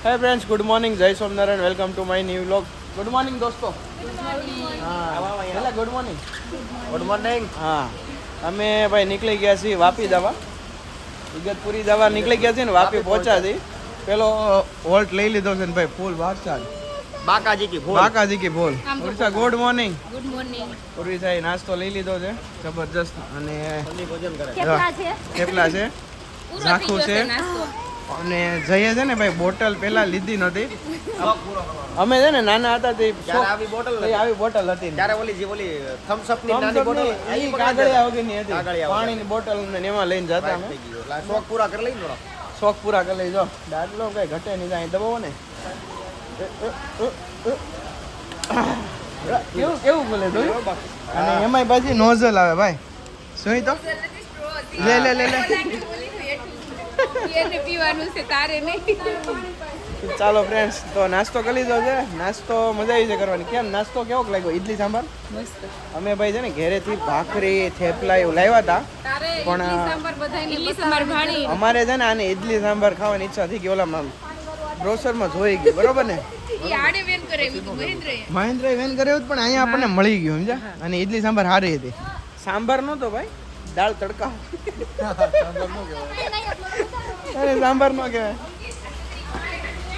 Hey friends, good morning. Jai Somnaran. Welcome to my new vlog. Good morning दोस्तों. हाँ, good morning. Good morning. હા અમે ભાઈ નીકળી ગયા છીએ વાપી દવા ઇગતપુરી દવા નીકળી ગયા છીએ ને વાપી પહોંચ્યા છીએ. પેલો હોલ્ટ લઈ લીધો છે ને ભાઈ ફૂલ બાદશાહ બાકાજી કી ફૂલ. બાકાજી કી ફૂલ. Ursha good morning. Good morning. ઉર્વિસાએ નાસ્તો લઈ લીધો છે જબરજસ્ત અને ભોજન કરે. કેટલા છે? થેપલા છે પૂરો ઝાખું થઈ છે ગયો છે નાસ્તો. અને જઈએ છે ને ભાઈ બોટલ પેલા લીધી નહોતી. શોખ પૂરો કરવાનો. અમે છે ને નાના હતા તે ત્યારે આવી બોટલ તે આવી બોટલ હતી ને. ત્યારે ઓલી જે ઓલી થમ્સ અપ ની નાની થમ્સ બોટલ અપની ઈ કાગળિયા વગરની હતી. કાગળિયા વગર. પાણીની બોટલ ને એમાં લઈને જતા અમે. થઈ ગયો. લા શોખ પૂરા કરી લઈ થોડો. શોખ પૂરા કરી લઈ જો દાદલો કઈ ઘટે નહીં જાય દબાવો ને કેવું કેવું બોલે જોયું અને એમાંય પાછી નોઝલ આવે ભાઈ સુઈ તો લે લે લે લે એને પીવાનું છે તારે નહીં. ચાલો ફ્રેન્ડ્સ તો નાસ્તો કરી લીધો છે નાસ્તો મજા આવી છે કરવાની કેમ નાસ્તો કેવો લાગ્યો ઇડલી સાંભાર મસ્ત. અમે ભાઈ છે ને ઘરેથી ભાખરી થેપલા એવું લાવ્યા હતા તારે પણ ઇડલી સાંભાર બધાયને ઇડલી સાંભાર ભાણી. અમારે છે ને આને ઇડલી સાંભાર ખાવાની ઈચ્છા થઈ ગઈ ઓલા બ્રોસરમાં જોઈ ગઈ બરોબર ને ઈ આડે વેન કરે એવું તો મહેન્દ્રએ. મહેન્દ્ર વેન કર્યો પણ અહીંયા આપણને મળી ગયું સમજ્યા અને ઇડલી સાંભાર સારી હતી સાંભાર નહોતો ભાઈ દાળ તડકા અરે સાંભાર નો કહેવાય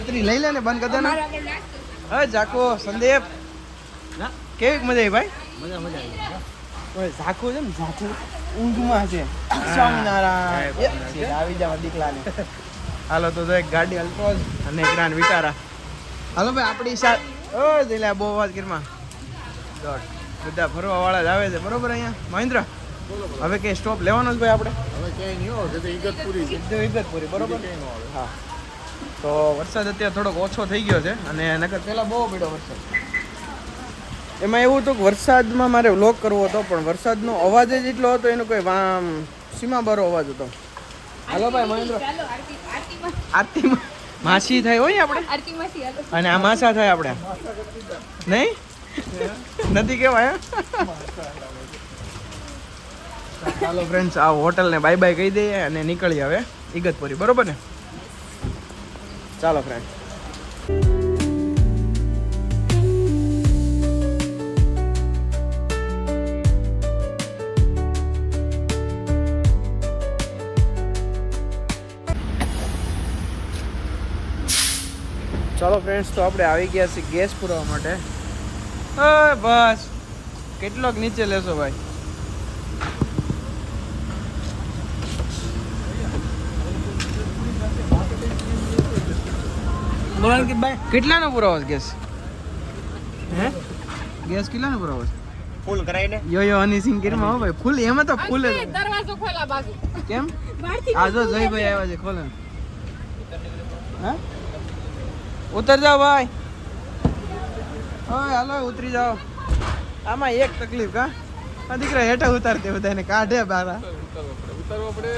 છત્રી લઈ લે ને બંધ કરી દે ને મારા આગળ નાસ્તો. હા જાકો સંદીપ ના કેવી મજા આવી ભાઈ મજા મજા આવી. ઓય ઝાખું છે ને ઝાખું ઊંઘમાં છે સ્વામિનારાયણ આવી જાવ દીકલાને હાલો તો એક ગાડી અલ્ટો અને એક ગ્રાન્ડ વિટારા હાલો ભાઈ આપણી સાથ ઓ દિલા બહુ અવાજ કિરમાં દોડ બધા ફરવા વાળા જ આવે છે બરોબર અહીંયા મહેન્દ્ર હવે કે સ્ટોપ લેવાનો જ ભાઈ આપણે હવે ક્યાંય નહીં હોય તો ઈગતપુરી સીધું ઇગતપુરી બરોબર હા તો વરસાદ અત્યારે થોડોક ઓછો થઈ ગયો છે અને નકર પહેલાં બહુ પડ્યો વરસાદ એમાં એવું હતું કે વરસાદમાં મારે વ્લોગ કરવો હતો પણ વરસાદનો અવાજ જ એટલો હતો એનો કોઈ સીમાબારો અવાજ હતો હાલો ભાઈ મહેન્દ્ર ચાલો આરતીમાં આરતીમાં માસી થાય હોય આપણે આરતીમાંથી હાલો. અને આ માસા થાય આપણે નહીં નથી કેવાય ચાલો ફ્રેન્ડ્સ આ હોટલને બાય બાય કહી દઈએ અને નીકળી હવે ઇગતપુરી બરોબર ને ચાલો ફ્રેન્ડ ચાલો ફ્રેન્ડ્સ તો આપણે આવી ગયા છીએ ગેસ પુરાવા માટે બસ કેટલોક નીચે લેશો ભાઈ કેટલાનો પુરાવો છે ગેસ હે ગેસ કેટલાનો પુરાવો છે ફૂલ કરાઈને યો હની સિંગ કિરમાં હો ભાઈ ફૂલ એમાં તો ફૂલ જ દરવાજો ખોલા બાજુ. કેમ બહારથી આ જો જયભાઈ આવ્યા છે ખોલે હા ઉતર જાઓ ભાઈ ઓય હાલો ઉતરી જાઓ આમાં એક તકલીફ કા આ દીકરા હેઠા ઉતારते બધાને કાઢે બારા ઉતારવા પડે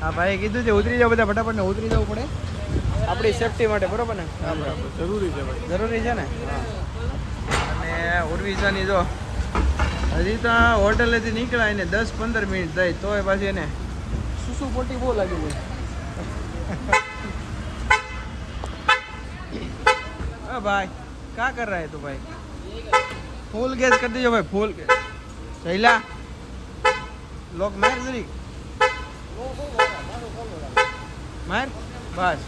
હા ભાઈ કીધું છે ઉતરી જાઓ બધા ફટાફટ ને ઉતરી જવું પડે આપણી સેફટી માટે બરોબર ને જરૂરી છે ભાઈ જરૂરી છે ને અને ઉર્વિસાની જો હજી તો હોટલેથી નીકળાય ને 10-15 મિનિટ થાય તોય પાછી એને સુસુ પોટી બહુ લાગી જાય हाँ भाई क्या कर रहा है तू भाई फुल गैस कर दीजिए भाई फुल गैस सहीला लोग मार जरी मार बस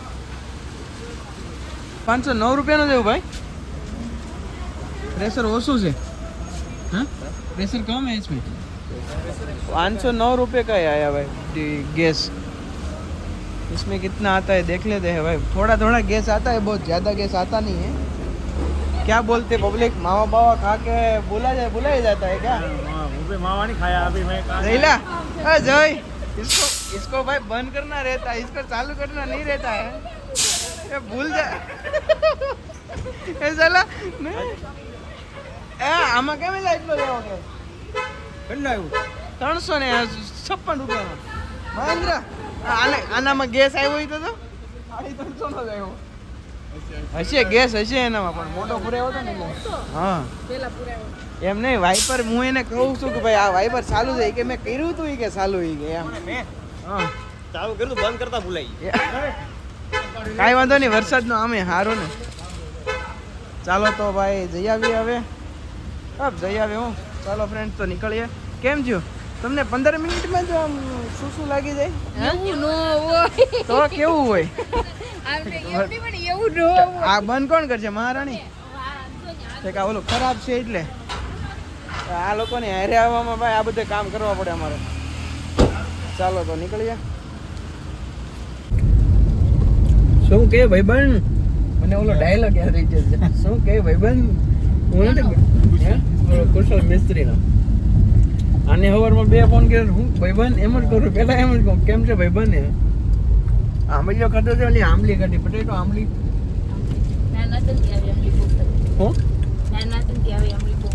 509 રૂપિયાનો દેવું ભાઈ प्रेशर ओसू से हाँ प्रेशर कम है इसमें 509 रुपये का ही आया भाई गैस इसमें कितना आता है देख लेते हैं भाई थोड़ा थोड़ा गैस आता है बहुत ज़्यादा गैस आता नहीं है क्या बोलते पब्लिक मावा बावा खा के बुलाया जाता है क्या मावा नहीं खाया अभी मैं जयला जय इसको भाई बंद करना रहता है इसको चालू करना नहीं रहता है ये भूल जा ऐसा આમાં કેમ એટલો લેવો કે કેટલા આવ્યું 356 રૂપિયાનો મહેન્દ્ર આનામાં ગેસ આવ્યો હોય તો 350 નો જ આવ્યો હશે ગેસ હશે એનામાં પણ મોટો પુરાવો હતો ને એટલે હા પેલા પુરાવો. એમ નહીં વાઇપર હું એને કહું છું કે ભાઈ આ વાઇપર ચાલુ છે કે મેં કર્યું હતું કે ચાલુ કે એમ મેં હા ચાલુ કર્યું બંધ કરતા ભૂલાઈ કાંઈ વાંધો નહીં, વરસાદનો આમે સારું ને. ચાલો તો ભાઈ જઈ આવીએ હવે. હા જઈ આવે હું. ચાલો ફ્રેન્ડ તો નીકળીએ. કેમ થયું તમને 15 મિનિટમાં જો આમ શું લાગી જાય? એવું ન હોય. તો કેવું હોય? આમને એમની પણ એવું ન હોય. આ બંધ કોણ કરશે? મહારાણી. તે કા ઓલું ખરાબ છે એટલે આ લોકોને હારે આવવામાં ભાઈ આ બધે કામ કરવા પડે અમારે. ચાલો તો નીકળીએ. શું કે ભાઈબંધ? મને ઓલો ડાયલોગ યાદ રહી જાય છે. શું કે ભાઈબંધ? હું નથી ઓલો કુશલ મિસ્ત્રીનો. આને સવારમાં 2 ફોન કર્યો. હું ભાઈબંધ એમ જ કરું, પેલા એમ જ કહું કેમ છે ભાઈબંધ? આંબલીઓ ખાધો છે, ઓલી આંબલી ખાધી, પટેટો આંબલી. નાના હતા ને ત્યારે આમલી બહુ ખાધી. હું નાના હતા ને ત્યારે આમલી બહુ.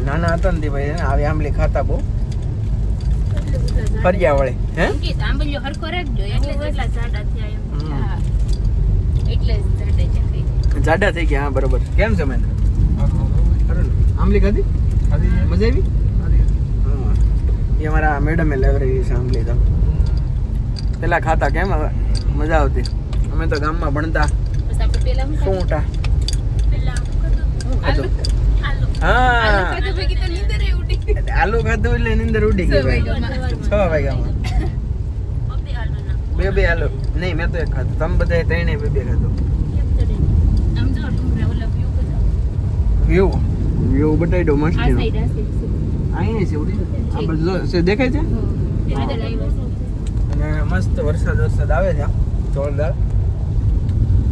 નાના હતા ને ભાઈ આવી આંબલી ખાતા બહુ ફરિયા વળે. હે એમ કે આંબલીઓ હરખો રાખજો એટલે એટલા જાડા થયા એમ. હા. એટલે જ જાડા થઈ ગયા. હા બરોબર. કેમ છે મહેન્દ્ર? આંબલી ખાધી? મજા આવી? હા એ અમારા મેડમે લેવડાવી છે આંબલી. તો પેલા ખાતા કેમ હવે મજા આવતી. અમે તો ગામમાં ભણતા. બસ આપણે પેલા શું ઉઠા હા આલુ ખાધું એટલે નીંદર ઉડી ગઈ ભાઈ. 6 વાગ્યામાં 2 આલુ નહીં, મેં તો એક ખાધું. તમે બધા 3 ખાધું. વ્યૂ બતાવી મસ્ત છે. અહીંયા છે ઉડી આ બધું છે દેખાય છે. અને મસ્ત વરસાદ આવે છે જોરદાર.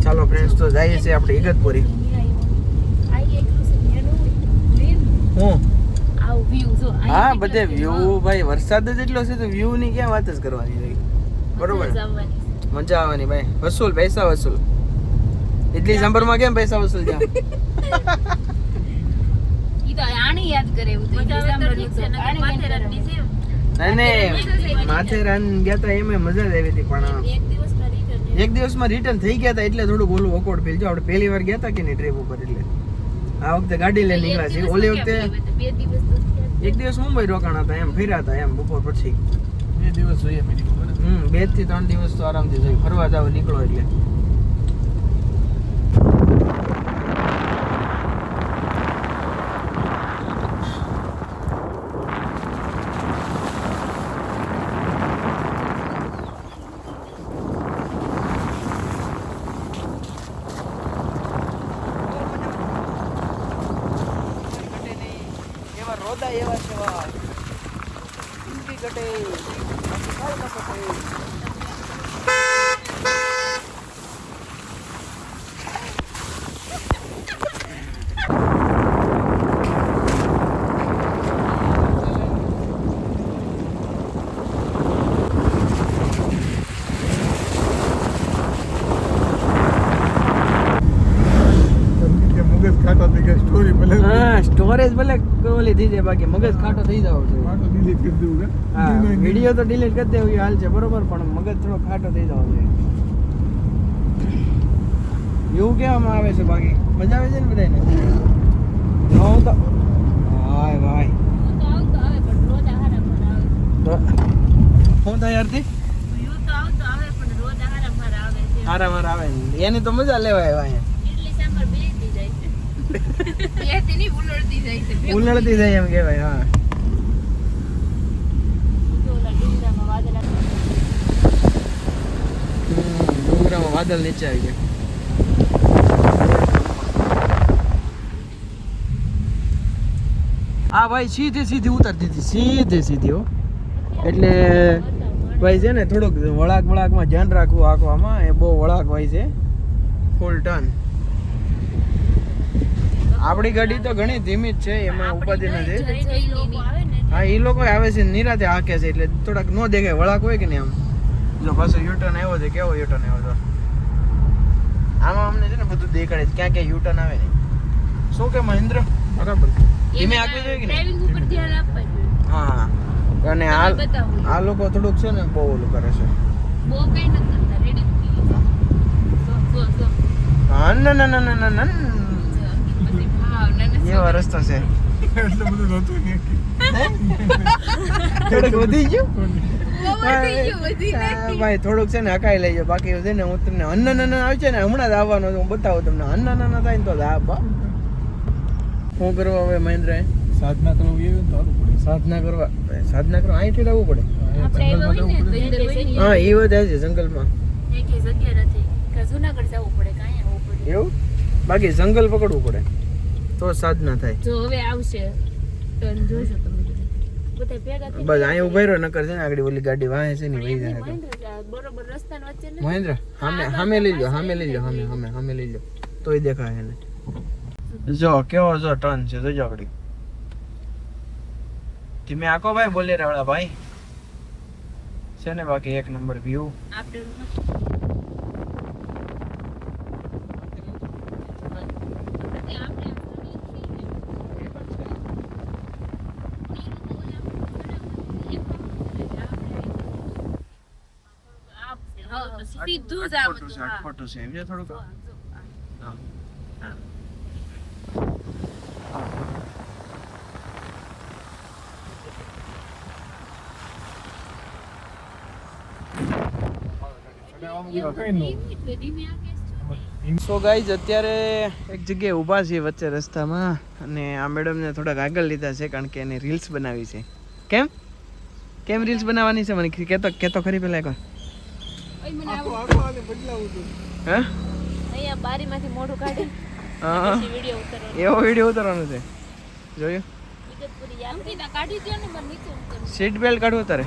ચાલો ફ્રેન્ડ્સ તો જઈએ છીએ આપણે ઇગતપુરી. હું હા બધે વ્યૂ ભાઈ વરસાદ જ એટલો છે તો વ્યૂ ની ક્યાં વાત જ કરવાની રહી. બરોબર મજા આવવાની ભાઈ. વસૂલ પૈસા વસૂલ. ઇડલી સાંભરમાં કેમ પૈસા વસૂલ છે? નહીં માથેરાન ગયા હતા એમાં મજા જ આવી હતી, પણ એક દિવસમાં રિટર્ન થઈ ગયા હતા એટલે થોડુંક ઓલું ઓકવર્ડ ફીલ છે. આપણે પહેલી વાર ગયા હતા કે નહીં ટ્રીપ ઉપર, એટલે આ વખતે ગાડી લઈને નીકળ્યા છે. ઓલી વખતે 1 દિવસ મુંબઈ રોકાણા હતા, એમ ફર્યા હતા એમ બપોર પછી. 2 દિવસ જોઈએ મિનિમમ. 2 થી 3 દિવસ તો આરામથી જોઈએ. ફરવા જાવ નીકળો એટલે. રોદા એવા છે વા ઇનકી કટે કાઈ ન કટે. સ્ટોરેજ ભલે ઓલી થઈ જાય, બાકી મગજ ખાટો થઈ જાવ છે. હા વિડીયો તો ડિલીટ કરી દેવું એ હાલ છે બરોબર, પણ મગજ થોડો ખાટો થઈ જાવ છે. એવું કેવામાં આવે છે? બાકી મજા આવે છે ને બધાને? હું તો હાય ભાઈ હું થાય યારથી હારા મારા આવે એની તો મજા લેવાય અહીંયા. ઉલળતી જાય એમ કેવાય. હા ડુંગરામાં વાદળ નીચે આવી ગયા. હા ભાઈ સીધી ઉતરતી હતી, સીધી હો. એટલે ભાઈ છે ને થોડુંક વળાકમાં ધ્યાન રાખવું આંકવામાં. એ બહુ વળાક ભાઈ છે, ફૂલ ટર્ન. આપણી ગાડી તો ઘણી ધીમી જ છે, એમાં ઉપાધિ નથી. હા એ લોકો આવે છે નિરાતે હાકે છે એટલે થોડાક ન દેખાય. વળાક હોય કે નહીં આમ જો પાછો યુટર્ન આવ્યો છે. કેવો યુટર્ન આવ્યો છે આમાં અમને છે ને બધું દેખાડે છે ક્યાં ક્યાં યુટર્ન આવે ને. શું કે મહેન્દ્ર બરાબર ધીમે આપવી જોઈએ કે નહીં? હા અને આ લોકો થોડુંક છે ને બહુ ઓલું કરે છે. હા ના એવા રસ્તો છે. એટલે બધું નહોતું ને. થોડુંક વધી ગયું. ભાઈ થોડુંક છે ને હકાઈ લેજો, બાકી છે ને હું તમને અન્ન આવે છે ને હમણાં જ આવવાનો છું, હું બતાવું તમને અન્ન થાય ને તો જ આ બા શું કરવા હવે મહેન્દ્ર સાધના કરવી એવી તો સારું પડે. સાધના કરવા અહીંથી લાવવું પડે. હા એ વાત છે જંગલમાં જુનાગઢ જવું પડે કાંઈ આવવું પડે એવું, બાકી જંગલ પકડવું પડે તો સાધના થાય. જો હવે આવશે ટર્ન જોજો તમે બધા ભેગા થઈને બસ અહીં ઉભા રહ્યો નકર છે ને આગળ ઓલી ગાડી વાહે છે ને વહી જાય. બરોબર રસ્તાની વચ્ચે ને મહેન્દ્ર સામે લઈ લો, સામે લઈ લો તોય દેખાય એને. જો કેવો જો ટર્ન છે જોજો આગળ. ધીમે આકો ભાઈ બોલેરા વાળા ભાઈ છે ને, બાકી એક નંબર વ્યૂ. આપણે સીધું જ આ બધું. હા. ફોટો છે એમ છે થોડુંક. હા. સો ગાઈઝ અત્યારે એક જગ્યાએ ઊભા છીએ વચ્ચે રસ્તામાં, અને આ મેડમને થોડાક આગળ લીધા છે કારણ કે એને રીલ્સ બનાવી છે. કેમ રીલ્સ બનાવવાની છે મને કેતો ખરી પેલા એકવાર. હે અહીંયા બારીમાંથી મોઢું કાઢી હા પછી વિડિયો ઉતારવાનો. એવો વિડીયો ઉતારવાનો છે જોયું. વિગતપુરી યાદ નથી કાઢી દો ને મને નીચે ઉતારો. સીટ બેલ્ટ કાઢવું તારે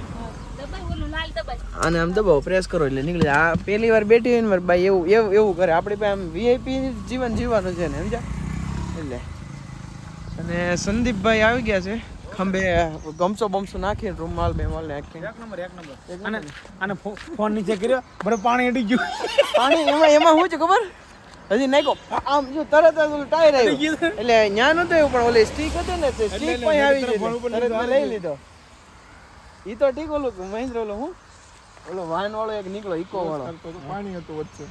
દબાઈ ઓલું લાલ દબાઈ. અને આમ દબાવો પ્રેસ કરો એટલે નીકળી જાય. આ પહેલી વાર બેઠી હોય ને મારે ભાઈ એવું કરે. આપણી પાસે આમ વીઆઈપી જીવન જીવવાનું છે ને સમજા એટલે. અને સંદીપભાઈ આવી ગયા છે ખંભે ગમસો બમસો નાખીને રૂમાલ બેમાલ નાખીને. એક નંબર આને ફોન નીચે કર્યો બરાબર પાણી અડી ગયું. પાણી એમાં શું છે ખબર, હજી નાખ્યો આમ જો તરત જ ઓલું ટાયર આવ્યું એટલે ન્યા નતો એવું, પણ ઓલી સ્ટીક હતી ને તે સ્ટીક પણ આવી ગઈ તરત મેં લઈ લીધો. ઈ તો ઠીક ઓલું મહેન્દ્ર ઓલો વાહન વાળો એક નીકળો ઇકો વાળો પાણી હતું વચ્ચે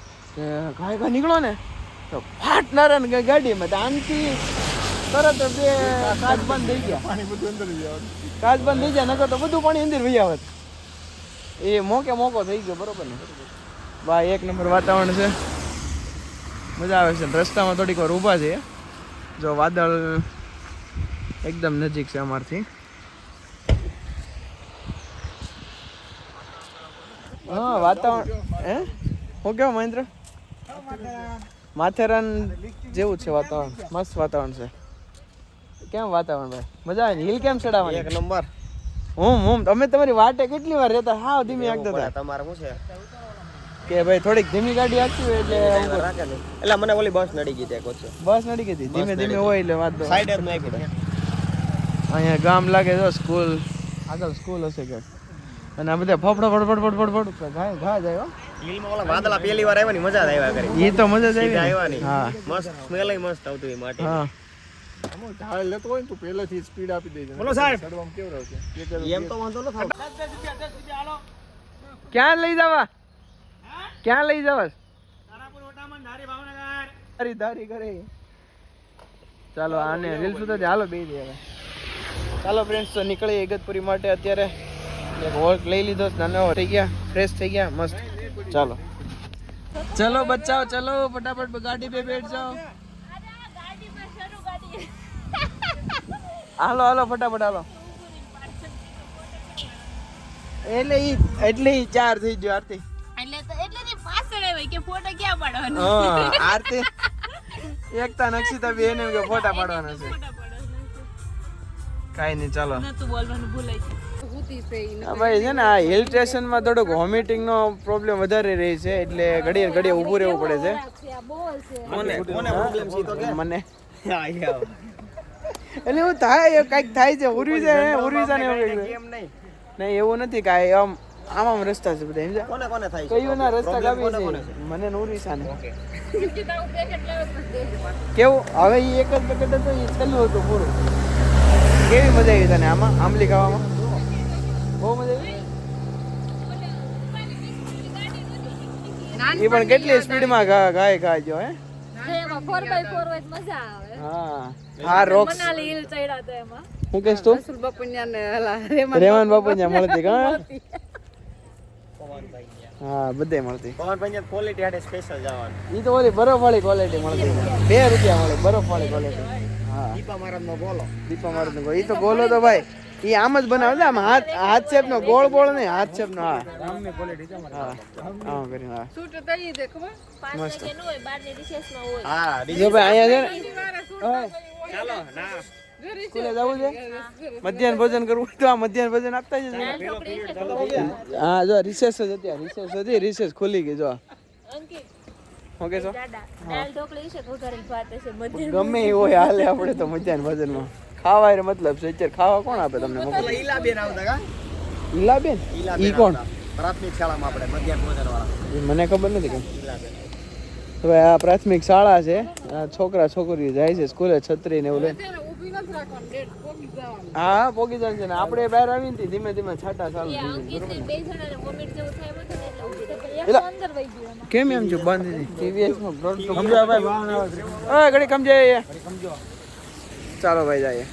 ઘાય નીકળો ને તો ફાટનાર ગાડીમાં આનથી તરત બે કાચ બંધ થઈ ગયા. પાણી બધું અંદર જ આવે. કાચ બંધ થઈ જાય નકર તો બધું પાણી અંદર વહી આવત. એ મોકો થઈ ગયો બરોબર ને ભાઈ. એક નંબર વાતાવરણ છે, મજા આવે છે. રસ્તામાં થોડીક વાર ઊભા છે, જો વાદળ એકદમ નજીક છે અમારથી. હા વાતાવરણ હે હું કેવું મહેન્દ્ર માથેરાન જેવું છે વાતાવરણ, મસ્ત વાતાવરણ છે. કેમ વાતાવરણ ભાઈ મજા આવે ને? હિલ કેમ ચડાવવાની? એક નંબર. હું અમે તમારી વાટે કેટલી વાર રહેતા, હાવ ધીમી આગતા હતા તમારે શું છે કે ભાઈ થોડીક ધીમી ગાડી હાંકવી હોય એટલે રાખે નહીં. એટલે મને ઓલી બસ નડી ગઈ ત્યાં કોચે. બસ નડી ગઈ હતી. ધીમે ધીમે હોય એટલે વાત સાઈડ જ નહીં પડે. અહીંયા ગામ લાગે તો સ્કૂલ આગળ સ્કૂલ હશે કે. અને આ બધા ફફડો ઘા જાય હો. હિલમાં ઓલા વાદળા પહેલી વાર આવ્યા ની મજા જ આવ્યા કરી. એ તો મજા જ સીધા આવી આવ્યા ને. ની. હા મસ્ત સ્મેલ મસ્ત આવતું એ માટી. હા આમાં ઢાળ લેતો હોય ને તું પહેલેથી સ્પીડ આપી દેજે. બોલો સાહેબ. ચડવામાં કેવું રહે છે એમ તો વાંધો ન થાય. ક્યાં લઈ જવા ધારી કરે. ચાલો આને રીલ સુધી હાલો બે દે હવે. ચાલો ફ્રેન્ડ્સ તો નીકળી ઇગતપુરી માટે. અત્યારે એક વોક લઈ લીધો, નાનો થઈ ગયા, ફ્રેશ થઈ ગયા, મસ્ત. ચાલો બચ્ચાઓ ચલો ફટાફટ ગાડી पे बैठ जाओ. હાલો ફટાફટ હાલો. એટલે ઈ ચાર થઈ ગયો આરતી. એટલે જે પાછળ આવે કે ફોટો ક્યાં પાડવાનો. હા આરતી એકતા નક્ષિતા બે એને કે ફોટા પાડવાના છે. કાઈ નહીં ચાલો. નતું બોલવાનું ભૂલાય છે. હા ભાઈ છે ને આ હિલ સ્ટેશનમાં થોડુંક વોમિટિંગ નો પ્રોબ્લેમ વધારે રહે છે, એટલે ઘડીએ ઊભું રહેવું પડે છે. કોને પ્રોબ્લેમ છે તો કે મને આયા એટલે એવું થાય કઈક થાય છે. ઉરવી જાય એવું કંઈક. કેમ નહીં નહીં એવું નથી કાંઈ. આમ રસ્તા છે બધા સમજ્યા. કોને થાય છે કયું ના રસ્તા Problem કાપી કોને છે મને ઉરવીસા ને. ઓકે. કેવું હવે એ એક જ પેકેટ હતું, એ છેલ્લું હતું પૂરું. કેવી મજા આવી તને આમાં આંબલી ખાવામાં? બહુ મજા આવી. એ પણ કેટલી સ્પીડમાં ગાય જો હે. એમાં 4x4 હોય તો મજા આવે. હા રોક્સ. મનાલી હિલ ચડ્યા તો એમાં હું કહેશ તું? રસુલ બાપુન્યા ને રેવાન બાપુ ત્યાં મળતી કા હા બધે મળતી પવનભાઈ ક્વોલિટી હાટે સ્પેશિયલ જવાનું ઈ તો ઓલી બરફવાળી ક્વોલિટી મળતી 2 રૂપિયા મળે બરફવાળી ક્વોલિટી હા દીપા મહારાજનો બોલો દીપા મારું ઈ તો ગોલો તો ભાઈ ઈ આમ જ બનાવે છે આમ હાથ શેપ નો ગોળ ગોળ નહીં હાથ શેપ નો હા રામની ક્વોલિટી છે અમારે હા આમ કરીને હા 5 વાગે નો હોય 12 ની રિસેસમાં હોય હા જો ભાઈ અહીંયા છે ને ચાલો ના સ્કૂલે જવું છે મધ્યાહન ભોજન કરવું હોય તો આ મધ્યાહન ભોજન આપતા જ દાળ ઢોકળી છે તો હા જો રિસેસ જ હતી રિસેસ હતી રિસેસ ખુલી ગઈ જો અંકિત ઓકે છો દાદા દાળ ઢોકળી છે વઘારેલ ભાત છે મધ્ય ગમે એ હોય હાલે આપણે તો મધ્યાહન ભોજનમાં ખાવા એ મતલબ છે અત્યારે ખાવા કોણ આપે તમને મોકલો ઈલાબેન આવતા કા ઈલાબેન ઈલાબેન ઈ કોણ આવતા. પ્રાથમિક શાળામાં આપણે મધ્યાહન ભોજન વાળા ઈ મને ખબર નથી કે ઈલાબેન હવે આ પ્રાથમિક શાળા છે આ છોકરા છોકરીઓ જાય છે સ્કૂલે છત્રી ને એવું લઈને હા પોગી જાય છે ને આપણે બહાર આવીને થી ધીમે ધીમે છાટા ચાલુ થઈ અંકિત જાય, ને બે જણાને વોમિટ જેવું થાય બધું એટલે ઊભી થઈ એલા. અંદર વહી ગયો એમાં કેમ એમ છો બંધ હતી ટીવીએસ માં બ્રોડ તો સમજો ભાઈ વાહન આવે છે ઓય ઘડી કમ જાય સમજો ચાલો ભાઈ જઈએ